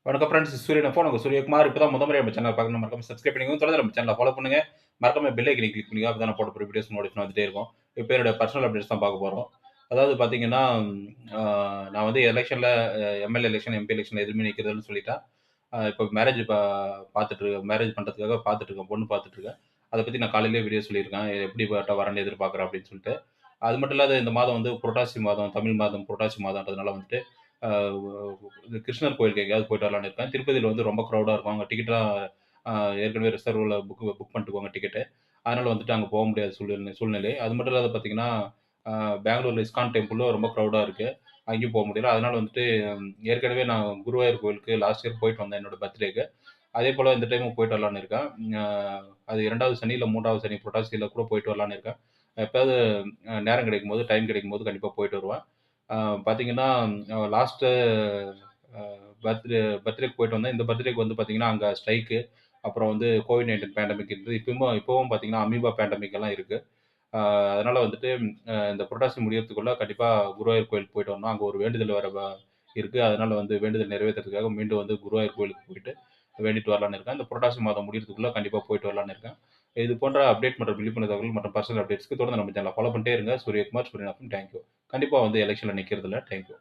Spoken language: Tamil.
வணக்கம் ஃப்ரெண்ட்ஸ். சூரியன் ஃபோன் உங்க சூரியகுமார். இப்ப தான் முறையா நம்ம சேனல பார்க்கணும். மறக்காம சப்ஸ்கிரைப் பண்ணிக்கோங்க. தொடர்ந்து நம்ம சேனல ஃபாலோ பண்ணுங்க. மறக்காம பெல் ஐக்கனை கிளிக் பண்ணிக்கோங்க. அப்பதான் நான் போடக்கூடிய வீடியோஸ் நோட்டிஃபிகேஷன் வந்துட்டே இருக்கும். இப்ப என்னோட பர்சனல் அப்டேட்ஸ் தான் பார்க்க போறோம். அதாவது பார்த்தீங்கன்னா, அ நான் வந்து எலக்ஷன்ல எம்எல்ஏ எலக்ஷன், எம்பி எலக்ஷன் எதுலயுமே நிக்கிறதில்லன்னு சொல்லிட்டேன். இப்ப மேரேஜ் பண்றதுக்காக பார்த்துட்டு இருக்கேன். பொண்ணு பார்த்துட்டு இருக்கேன். அத பத்தி நான் காலையிலேயே வீடியோ சொல்லியிருக்கேன். எப்படிப்பட்ட வரன் எதிர்பார்க்குறேன் அப்படின்னு சொல்லிட்டு. அது மட்டும் இல்லாத இந்த மாதம் வந்து புரட்டாசி மாதம், தமிழ் மாதம் புரட்டாசி மாதம்ன்றதுனால வந்துட்டு, அ இது கிருஷ்ணர் கோயிலுக்கு எங்கேயாவது போயிட்டு வரலான்னு இருக்கேன். திருப்பதியில வந்து ரொம்ப க்ரவுடா இருக்கும். அங்க டிக்கெட்லாம் அ ஏற்கனவே ரிசர்வ்ல புக் பண்ணிட்டுக்கோங்க டிக்கெட்டு. அதனால வந்துட்டு அங்க போ முடியாத சூழ்நிலை. அது மட்டும் இல்லாத பார்த்தீங்கன்னா, அ பெங்களூர்ல இஸ்கான் டெம்பிளும் ரொம்ப க்ரவுடா இருக்கு. அங்கேயும் போ முடியல. அதனால வந்துட்டு ஏற்கனவே நான் குருவாயூர் கோயிலுக்கு லாஸ்ட் இயர் போயிட்டு வந்தேன் என்னோட பர்த்டேக்கு. அதேபோல இந்த டைமும் போயிட்டு வரலான்னு இருக்கேன். அ அது 2வது சனி இல்ல 3வது சனி புரட்டாசியில கூட போயிட்டு வரலான்னு இருக்கேன். எப்பயாவது நேரம் கிடைக்கும்போது, டைம் கிடைக்கும்போது கண்டிப்பா போயிட்டு வருவேன். அ பார்த்தீங்கன்னா, லாஸ்ட்டு அ பர்த்டேக்கு போயிட்டு வந்தேன். இந்த பர்த்டேக்கு வந்து பார்த்தீங்கன்னா, அங்க ஸ்ட்ரைக்கு, அப்புறம் வந்து கோவிட்-19 பேண்டமிக் இருந்தது. இப்பவும் பார்த்தீங்கன்னா, அமீபா பேண்டமிக் எல்லாம் இருக்கு. அ அதனால வந்துட்டு இந்த புரட்டாசி முடியறதுக்குள்ள கண்டிப்பா குருவாயூர் கோயிலுக்கு போயிட்டு வரணும். அங்க ஒரு வேண்டுதல் வேற இருக்கு. அதனால வந்து வேண்டுதல் நிறைவேத்துறதுக்காக மீண்டும் வந்து குருவாயூர் கோயிலுக்கு போயிட்டு வேண்டிட்டு வரலான்னு இருக்கேன். இந்த புரட்டாசி மாதம் முடியறதுக்குள்ள கண்டிப்பா போயிட்டு வரலான்னு இருக்கேன். இது போன்ற அப்டேட் மற்றும் விழிப்புணர்வு தகவல் மற்றும் பர்சனல் அப்டேட்ஸ்க்கு தொடர்ந்து நம்ம சேனல ஃபாலோ பண்ணிட்டே இருங்க. சூரியகுமார், சூரியன் எஃப்எம். Thank you. கண்டிப்பா வந்து எலக்ஷன்ல நிக்கிறதில்ல. Thank you.